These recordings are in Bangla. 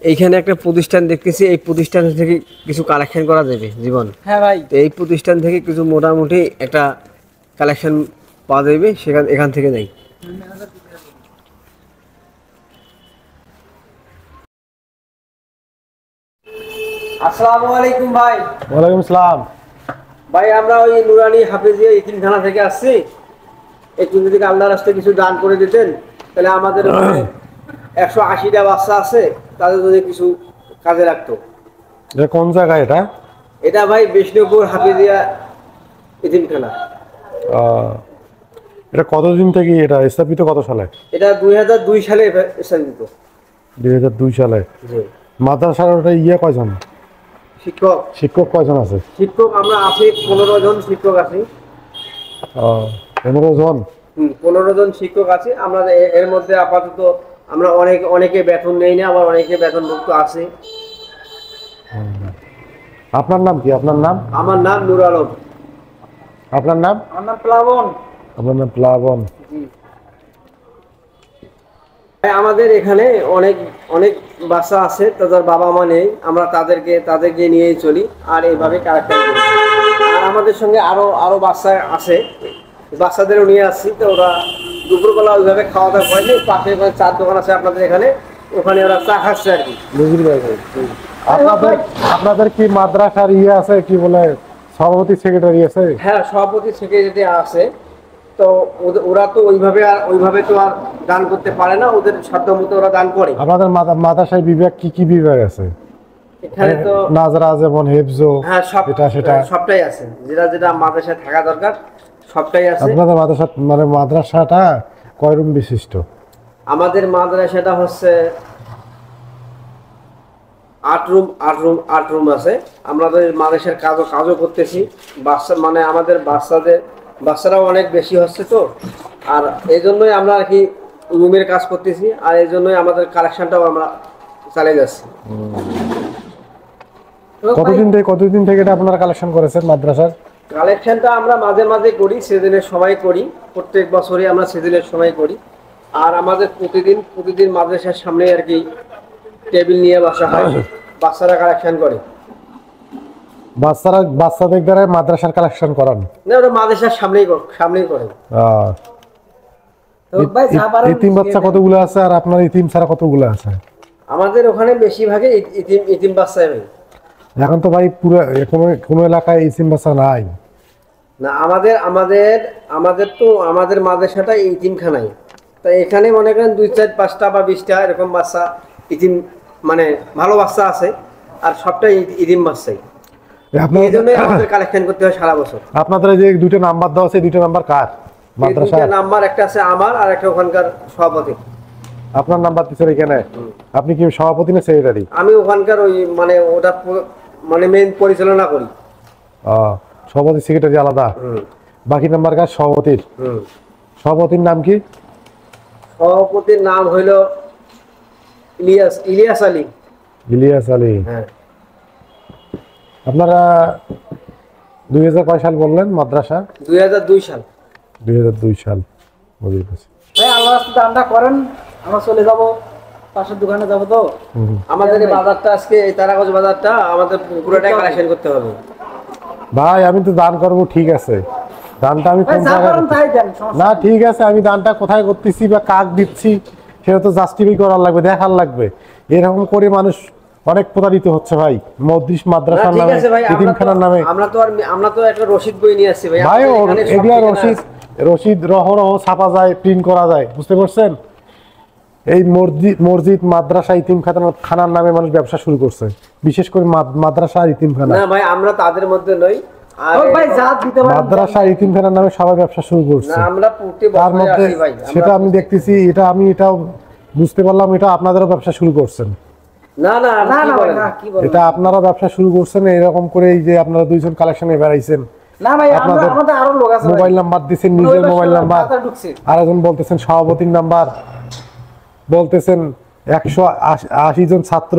এইখানে একটা প্রতিষ্ঠান দেখতেছি, এই প্রতিষ্ঠান থেকে কিছু কালেকশন করা যাবে জীবন। হ্যাঁ ভাই, তো এই প্রতিষ্ঠান থেকে কিছু মোটামুটি একটা কালেকশন পাওয়া যাবে, এখান থেকে নেই। আসসালামু আলাইকুম ভাই। ওয়ালাইকুম আসসালাম। ভাই আমরা ওই নুরানি হাফেজিয়া ইতিমখানা থেকে আসছি, একটু যদি আল্লাহর রাস্তায় কিছু দান করে দিতেন তাহলে আমাদের ওখানে 180টা বাচ্চা আছে, তাদের যদি কিছু কাজে রাখতো। এটা কোন জায়গায় এটা? এটা ভাই বিষ্ণুপুর হাফেজিয়া ইতিমখানা। এটা কতদিন থেকে এটা স্থাপিত, কত সালে? এটা 2002 সালে স্থাপিত। 2002 সালে। জি। মাদ্রাসার ওটা কয়জন শিক্ষক কয়জন আছে? শিক্ষক আমরা আছি 15 জন শিক্ষক আছি। 15 জন? 15 জন শিক্ষক আছে আমরা। এর মধ্যে আপাতত আমরা অনেকে বেতন নেই না, আবার অনেকে বেতনভুক্ত আছে। আপনার নাম কি? আপনার নাম? আমার নাম নুর আলম। আপনার নাম? আমার নাম প্লাবন। আপনার নাম প্লাবন। আমাদের এখানে অনেক অনেক বাচ্চা আছে, তাদের বাবা মা নেই, আমরা তাদেরকে নিয়েই চলি আর এইভাবে কালেকশন করি। আর আমাদের সঙ্গে আরো বাচ্চা আছে, বাচ্চাদেরও নিয়ে আসছি। তো ওরা দুপুরবেলা ওইভাবে খাওয়া দাওয়া করেনি, পাশে চার দোকান আছে আপনাদের এখানে, ওখানে ওরা চা খাচ্ছে আর কি। আপনাদের কি মাদ্রাসার আছে কি বলে সভাপতি সেক্রেটারি আছে? হ্যাঁ, সভাপতি সেক্রেটারি আছে। তো ওরা তো ওইভাবে তো আর দান করতে পারে না, ওদের সাধ্য মতো ওরা দান করে। আপনাদের মাদ্রাসায় বিভাগ কি বিভাগ আছে? এখানে তো নাজরা, যেমন হেফজো, হ্যাঁ এটা সেটা সবটাই আছে, যেটা মাদ্রাসায় থাকা দরকার সবটাই আছে। আপনাদের মাদ্রাসাটা কয় রুম বিশিষ্ট? আমাদের মাদ্রাসাটা হচ্ছে 8 রুম আছে। আমাদের মাদ্রাসার কাজও করতেছি। আমাদের বাচ্চারাও অনেক বেশি হচ্ছে তো, আর এই জন্যই আমরা আর কি রুমের কাজ করতেছি, আর এই জন্যই আমাদের কালেকশনটাও আমরা চালিয়ে যাচ্ছি। কতদিন থেকে এটা আপনারা কালেকশন করেছেন মাদ্রাসার? কালেকশনটা আমরা মাঝে মাঝে করি, সেদিনের সময় করি, প্রত্যেক বছরই আমরা সেদিনের সময় করি। আর আমাদের প্রতিদিন মাদ্রাসার সামনে আর কি টেবিল নিয়ে বসা হয়, বাচ্চারা কালেকশন করে। বাচ্চাদের দ্বারা মাদ্রাসার কালেকশন করান না, ওরা মাদ্রাসার সামনেই করে। ইতিম বাচ্চা কতগুলো আছে আর আপনার ইতিম ছাড়া কতগুলো আছে? আমাদের ওখানে বেশিরভাগই ইতিম বাচ্চা ভাই। এখন তো ভাই পুরো কোনো এলাকায় ইতিম বাচ্চা নাই না। আমাদের মাদ্রাসাটা ইতিমখানায়, তাই এখানে মনে করেন 2, 4, 5টা বা 20টা এরকম বাচ্চা ইতিম, মানে ভালো বাচ্চা আছে, আর সবটাই ইতিম বাচ্চাই। এই জন্যই আমাদের কালেকশন করতে হয় সারা বছর। আপনাদের যে দুটো নাম্বার দেওয়া আছে, দুটো নাম্বার কার মাদ্রাসা? দুটো নাম্বার, একটা আছে আমার আর একটা ওখানকার সভাপতি। আপনার নাম্বার দিচ্ছেন এখানে? আপনি কি সভাপতি না সেক্রেটারি? আমি ওখানকার ওটা মেইন পরিচালনা করি। সভাপতি সেক্রেটারি আলাদা, বাকি নাম্বার কার? সভাপতির। সভাপতির নাম কি? সভাপতির নাম হইল ইলিয়াস আলী। ইলিয়াস আলী। হ্যাঁ। আপনারা 2000 কয় সাল বললেন মাদ্রাসা? 2002 সাল। 2002 সাল। বুঝতে পারছি। ভাই আল্লাহর রাস্তায় দানটা করেন, আমরা চলে যাব, পাশের দোকানে যাব। তো আমাদের এই বাজারটা আজকে, এই তারাগঞ্জ বাজারটা আমাদের পুরোটাই কালেকশন করতে হবে ভাই। আমি তো দান করব, ঠিক আছে, দানটা আমি কোন জায়গায়? না ঠিক আছে, আমি দানটা কোথায় করতেছি বা কাক দিচ্ছি সেটা তো জাস্টিফাই করার লাগবে, দেখার লাগবে। এরকম করে মানুষ অনেক প্রতারিত হচ্ছে ভাই, মাদ্রাসার নামে, ইতিমখানার নামে। আমরা তো একটা রশিদ বই নিয়ে আসছি ভাই। ভাই এগুলা রশিদ রহ ছাপা যায়, প্রিন্ট করা যায়, বুঝতে পারছেন? এই মসজিদ মাদ্রাসা ইতিমখানার নামে মানুষ ব্যবসা শুরু করছে, বিশেষ করে মাদ্রাসা আর ইতিমখানা। না ভাই, আমরা তাদের মধ্যে নই। মাদ্রাসা ইতিমখানার নামে সবাই ব্যবসা শুরু করছে। তার মধ্যে সেটা আমি দেখতেছি, এটাও বুঝতে পারলাম, এটা আপনাদেরও ব্যবসা শুরু করছেন। এটা আপনারা ব্যবসা শুরু করছেন এরকম করে, এই যে আপনারা দুইজন কালেকশনে বেড়াইছেন, আপনাদের মোবাইল নাম্বার দিচ্ছেন, নিজের মোবাইল নাম্বার, আর একজন বলতেছেন সভাপতির নাম্বার, বলতেছেন 180 জন ছাত্র,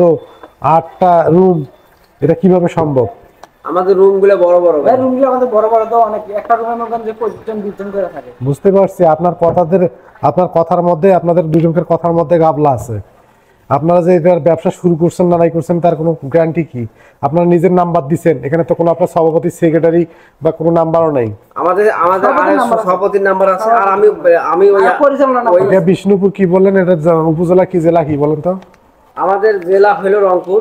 8টা রুম। এটা কিভাবে সম্ভব? আমাদের রুমগুলো বড় বড় ভাই। রুমগুলো আমাদের বড় বড়, তো অনেক, একটা রুমের মধ্যে যে 25 জন 20 জন করে থাকে। বুঝতে পারছি, আপনার কথার মধ্যে, আপনাদের দুজনের কথার মধ্যে গাবলা আছে। আপনারা যে এটার ব্যবসা শুরু করছেন না নাই করছেন তার কোনো গ্যারান্টি কি? আপনারা নিজের নাম্বার দিচ্ছেন, এখানে তো কোনো আপনার সভাপতি সেক্রেটারি বা কোনো নাম্বারও নেই। আমাদের সভাপতির নাম্বার আছে, আর আমি এটা বিষ্ণুপুর কি বললেন, এটা উপজেলা কি জেলা কি বলেন তো? আমাদের জেলা হলো রংপুর,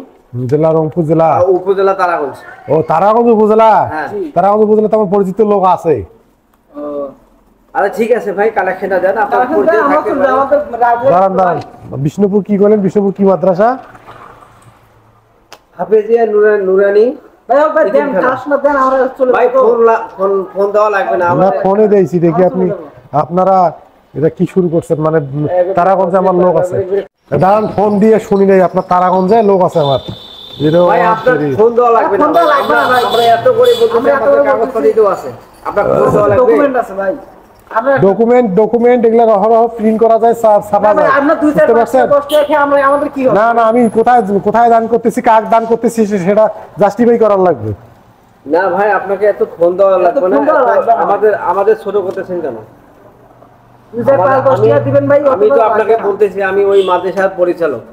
জেলা রংপুর, জেলা উপজেলা তারাগঞ্জ। ও তারাগঞ্জ উপজেলা। হ্যাঁ। তারাগঞ্জ উপজেলা তো আমার পরিচিত লোক আছে। আরে ঠিক আছে ভাই, কালেকশনটা দেন আপনার পরিচয় থাকতে পারে। দাঁড়ান, বিষ্ণুপুর কি বলেন? বিষ্ণুপুর কি মাদ্রাসা? হাফেজিয়া নুরানি। ভাই ফোন দেওয়া লাগবে না, আমরা ফোনে দিয়েছি দেখি। আপনারা এটা কি শুরু করছেন? মানে তারাগঞ্জে আমার লোক আছে। দাঁড়ান, ফোন দিয়ে শুনি নাই আপনার তারাগঞ্জে লোক আছে আমার। ভাই আপনার ফোন দেওয়া লাগবে না, আমরা এত করে বলতেছি, আমাদের কাগজপত্র তো আছে, আপনার ফোন দেওয়া লাগবে। ডকুমেন্ট আছে ভাই, ডকুমেন্ট এগুলা অহরহ প্রিন্ট করা যায়, ছাপা যায়। না না, আমি কোথায় দান করতেছি, কাক দান করতেছি সেটা জাস্টিফাই করার লাগবে। না ভাই, আপনাকে এত ফোন দেওয়া লাগবে না, আমাদের ছোট করতেছেন কেন? আমি তো আপনাকে বলতেছি, আমি ওই মাদ্রাসার পরিচালক,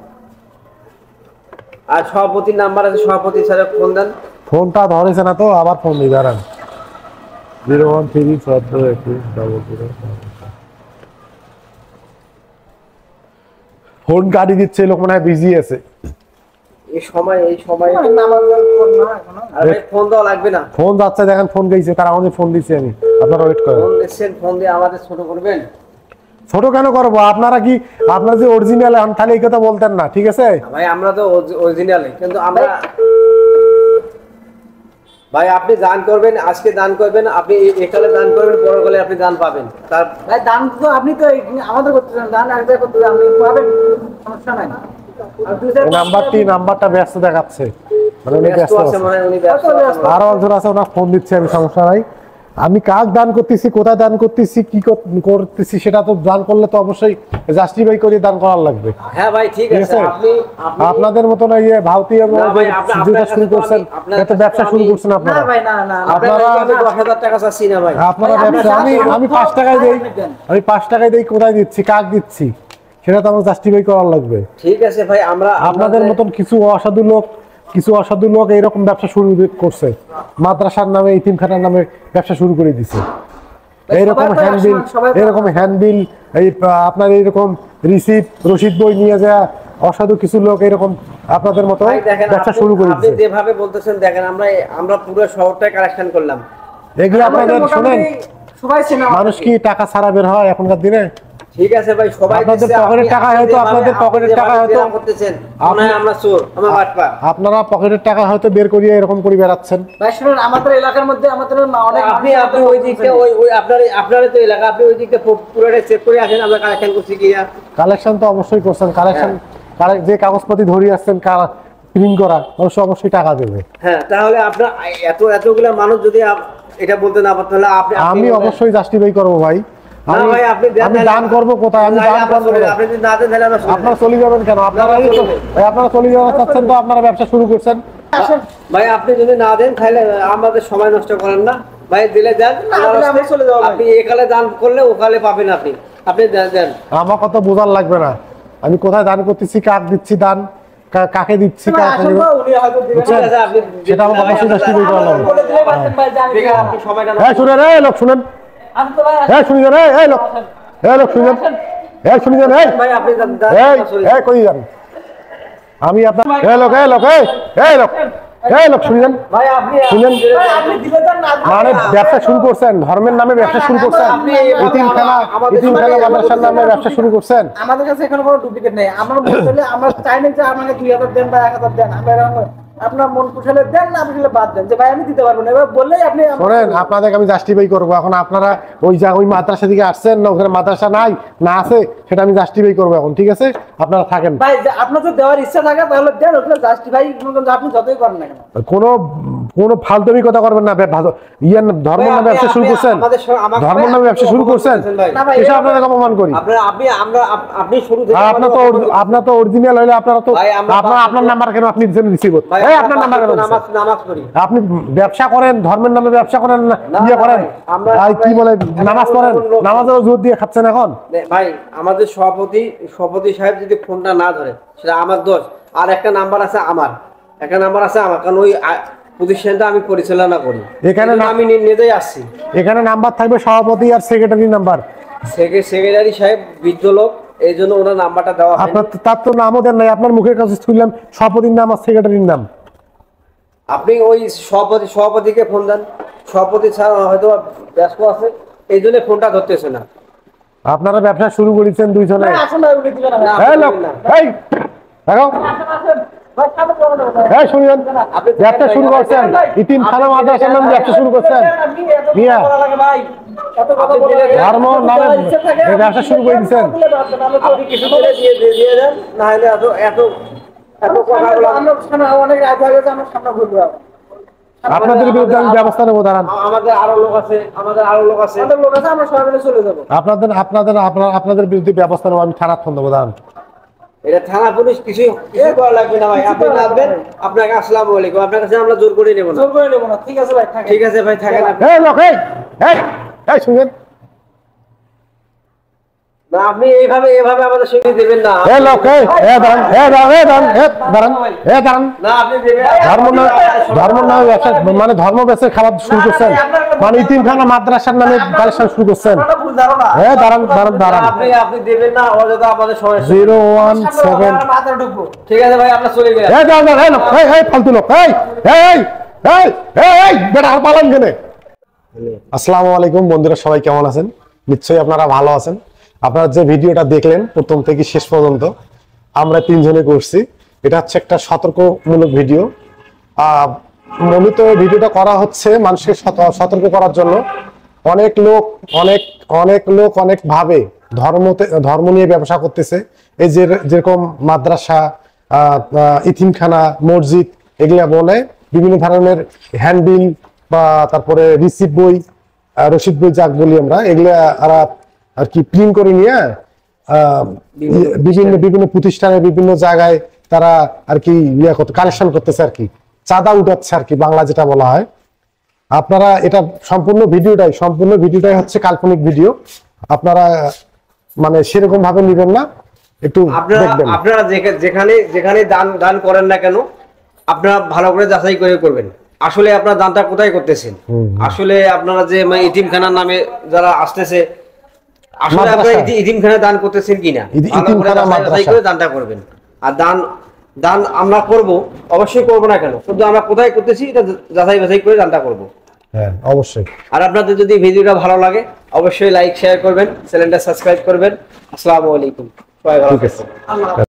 আর সভাপতির নাম্বার আছে, সভাপতি স্যার ফোন দেন। ফোনটা ধরেছে না তো, আবার ফোন দিই, দাঁড়ান। 013 ফোন কাটি দিচ্ছে, লোক মনে হয় বিজি আছে। এই সময় ফোন দেওয়া লাগবে না। ফোন যাচ্ছে, দেখেন ফোন গেছে, তারা আমাদের ফোন দিচ্ছে। আমি আপনারা ওয়েট করেন। ফোন দিচ্ছেন, ফোন দিয়ে আমাদের ছোট করবেন? ছোট কেন করবো? আপনারা কি আপনার যে অরিজিনাল তাহলে এই কথা বলতেন না, ঠিক আছে ভাই? আমরা তো অরিজিনালই, কিন্তু আমরা ভাই, আপনি দান করবেন, আজকে দান করবেন, আপনি একালে দান করবেন, পরকালে আপনি দান পাবেন। তার ভাই দান তো আপনি তো আমাদের করতেছেন, দান একবার করতে আপনি পাবেন, সমস্যা নাই। নাম্বারটা ব্যস্ত দেখাচ্ছে, মানে উনি ব্যস্ত আছে, আরো একজন আছে, ওনার ফোন দিচ্ছে। আমি সমস্যা নাই, আমি কাক দান করতেছি, কোথায় দান করতেছি, কি করতেছি সেটা তো দান করলে তো অবশ্যই জাস্টিফাই করে দান করার লাগবে। হ্যাঁ ভাই, ঠিক আছে। আপনাদের মতো না ইয়ে ভাউতি যেটা শুরু করছেন, এত ব্যবসা শুরু করছেন আপনারা। আপনারা 10,000 টাকা চাচ্ছি না ভাই, আপনারা ব্যবসা, আমি 5 টাকায় দেই, আমি 5 টাকায় দেই, কোথায় দিচ্ছি, কাক দিচ্ছি, সেটা তো আমার জাস্টিফাই করার লাগবে। ঠিক আছে ভাই, আমরা আপনাদের মতন কিছু অসাধু লোক এইরকম ব্যবসা শুরু করছে, মাদ্রাসার নামে, ইতিমখানার নামে ব্যবসা শুরু করে দিছে। এইরকম হ্যান্ডবিল এই আপনার এইরকম রসিদ বই নিয়ে যায় অসাধু কিছু লোক এরকম আপনাদের মতো ব্যবসা শুরু করে দিছে। আপনি যেভাবে বলতেছেন, দেখেন আমরা পুরো শহরটাই কালেকশন করলাম। এগুলো আপনাদের শুনেন, মানুষ কি টাকা ছাড়া বের হয় এখনকার দিনে? ঠিক আছে ভাই, সবাই আপনাদের পকেটের টাকা হয়তো করতেছেন, আমরা চোর, আমরা বাটপার। আপনারা পকেটের টাকা হয়তো বের করিয়ে এরকম করে বেড়াচ্ছেন। ভাই শুনুন, আমাদের এলাকার মধ্যে আমাদের অনেক আপনি ওই দিকটা ওই আপনার তো এলাকা, আপনি ওই দিকটা পুরোটা চেক করে আসেন, আমরা কালেকশন করছি কি। কালেকশন তো অবশ্যই করছেন, কালেকশন যে কাগজপাতি ধরিয়ে আসছেন প্রিন্ট করা, অবশ্যই টাকা দেবে। হ্যাঁ, তাহলে আপনার এতগুলা মানুষ যদি এটা বলতে না পারতেন, তাহলে আমি অবশ্যই জাস্টিফাই করবো ভাই। আমি দান করবো কোথায়? আমি দান করবো, আপনারা চলে যাবেন কেন? আপনারা চলে যাওয়া চাচ্ছেন তো, আপনারা ব্যবসা শুরু করছেন। ভাই আপনি যদি না দেন তাহলে আমাদের সময় নষ্ট করেন না ভাই, দিলে দেন, আপনি একালে দান করলে ওকালে পাবেন, আপনি দেন। আমার কথা বোঝার লাগবে না, আমি কোথায় দান করতেছি, কাক দিচ্ছি দান, কাকে দিচ্ছি, সেটা আমার অবশ্যই জাস্টিফাই করা লাগবে। শুনেন এই লোক, শুনেন, শুনি যান, এই লোক, শুনি যান, কই যান? আমি আপনার শুনেন, মানে ব্যবসা শুরু করছেন, ধর্মের নামে ব্যবসা শুরু করছেন, ইতিমখানা মাদ্রাসার নামে ব্যবসা শুরু করছেন। আমাদের কাছে এখানে কোনো ডুপ্লিকেট নেই। আমরা চাই না যে আমাকে 2000 দেন বা 1000 দেন, আপনার মন পুষালে দেন, না পুষালে বাদ দেন, যে ভাই আমি দিতে পারবো না, এবার বললেই আপনি শোনেন, আপনাদেরকে আমি জাস্টিফাই করবো। এখন আপনারা ওই মাদ্রাসা থেকে আসছেন না, ওখানে মাদ্রাসা না আছে, সেটা আমি জাস্টিফাই করবো এখন, ঠিক আছে? আপনারা থাকেন ভাই, আপনার তো দেওয়ার ইচ্ছা থাকে তাহলে দেন, ওখানে জাস্টিফাই আপনি যতই করেন না কেন। কোনো ফালতুমি কথা করবেন না। ইয়ার ধর্মের নামে ব্যবসা শুরু করছেন, ধর্মের নামে ব্যবসা শুরু করছেন, এসে আপনাদের অপমান করি। আপনার তো অরিজিনাল হইলে আপনার নাম্বার কেন আপনি দিচ্ছেন রিসিভার? আপনার নাম্বার কেন? আপনি ব্যবসা করেন, ধর্মের নামে ব্যবসা করেন, ইয়ে করেন, কি বলে নামাজ পড়েন, নামাজেও জোর দিয়ে খাচ্ছেন এখন। ভাই আমাদের সভাপতি সাহেব যদি ফোনটা না ধরে সেটা আমার দোষ। আর একটা নাম্বার আছে আমার, কারণ ওই প্রতিষ্ঠানটা আমি পরিচালনা করি, এখানে আমি নিজেই আসছি। এখানে নাম্বার থাকবে সভাপতি আর সেক্রেটারি নাম্বার। সেক্রেটারি সাহেব বৃদ্ধ লোক, এই জন্য ওনার নাম্বারটা দেওয়া। আপনার তার তো নামও দেন নাই, আপনার মুখের কাছে শুনলাম সভাপতির নাম আর সেক্রেটারির নাম। আপনি ওই সভাপতিকে ফোন দেন, সভাপতি স্যার হয়তো ব্যস্ত আছে, এই জন্য ফোনটা ধরতেছে না। আপনারা ব্যবসা শুরু করেছেন দুইজনে। শুনুন, ব্যবসা শুরু করছেন, ইতিমখানা মাদ্রাসার নামে ব্যবসা শুরু করছেন, ধর্ম নামে ব্যবসা শুরু করে দিচ্ছেন। আপনাদের বিরুদ্ধে আমি ব্যবস্থা নেবো, দাঁড়ান। আমাদের আরো লোক আছে, আমরা সবাই মিলে চলে যাবো। আপনাদের বিরুদ্ধে ব্যবস্থা নেবো, আমি থানার ফোন দেবো, দাঁড়ান। এটা থানা পুলিশ কিছু করা লাগবে না ভাই, আপনি আসবেন, আপনাকে আসসালামু আলাইকুম, আপনার কাছে আমরা জোর করে নেব না। ঠিক আছে ভাই, থাকেন। শুনেন না, আপনি এইভাবে আমাদের সঙ্গে দেবেন না। ধর্ম নামে ব্যবসা, মানে ধর্ম ব্যবসার খাবার শুরু করছেন, মানে ইতিমখানা মাদ্রাসার নামে কালেকশন শুরু করছেন। আপনি দেবেন না, অযথা আমাদের সমস্যা। 017 ঠিক আছে ভাই, আপনার চলে গেলেন। ফালতু লোক, পালান কেন? আসসালামু আলাইকুম বন্ধুরা, সবাই কেমন আছেন? নিশ্চয়ই আপনারা ভালো আছেন। আপনারা যে ভিডিওটা দেখলেন প্রথম থেকে শেষ পর্যন্ত আমরা তিনজনে করছি, এটা হচ্ছে একটা সতর্কমূলক ভিডিও। মূলত ভিডিওটা করা হচ্ছে মানুষকে সতর্ক করার জন্য। অনেক লোক অনেক ভাবে ধর্ম নিয়ে ব্যবসা করতেছে। এই যেরকম মাদ্রাসা, ইতিমখানা, মসজিদ এগুলা বলে বিভিন্ন ধরনের হ্যান্ডবিল বা তারপরে রিসিপ্ট বই, রসিদ বই যাক বলি আমরা, এগুলা আর কি প্রিন্ট করে নিয়ে বিভিন্ন প্রতিষ্ঠানে বিভিন্ন জায়গায় তারা আর কি কালেকশন করতেছে, আর কি চাঁদা উঠাচ্ছে, আর কি বাংলা যেটা বলা হয়। আপনারা এটা সম্পূর্ণ ভিডিওটাই হচ্ছে কাল্পনিক ভিডিও। আপনারা মানে সেরকম ভাবে নিবেন না, একটু দেখবেন। আপনারা যেখানে দান করেন না কেন, আপনারা ভালো করে যাচাই করে করবেন। আসলে আপনারা দানটা কোথায় করতেছেন, আসলে আপনারা যে ইতিমখানার নামে যারা আসতেছে, আসলে আপনারা ইতিমখানা দান করতেছেন কিনা যাচাই করে দানটা করবেন। আর দান আমরা করব, অবশ্যই করব না কেন, শুধু আমরা কোথায় করতেছি এটা যাচাই বাছাই করে দানটা করব। হ্যাঁ, অবশ্যই। আর আপনাদের যদি ভিডিওটা ভালো লাগে অবশ্যই লাইক শেয়ার করবেন, চ্যানেলটা সাবস্ক্রাইব করবেন। আসসালামু আলাইকুম, সবাই ভালো থাকবেন।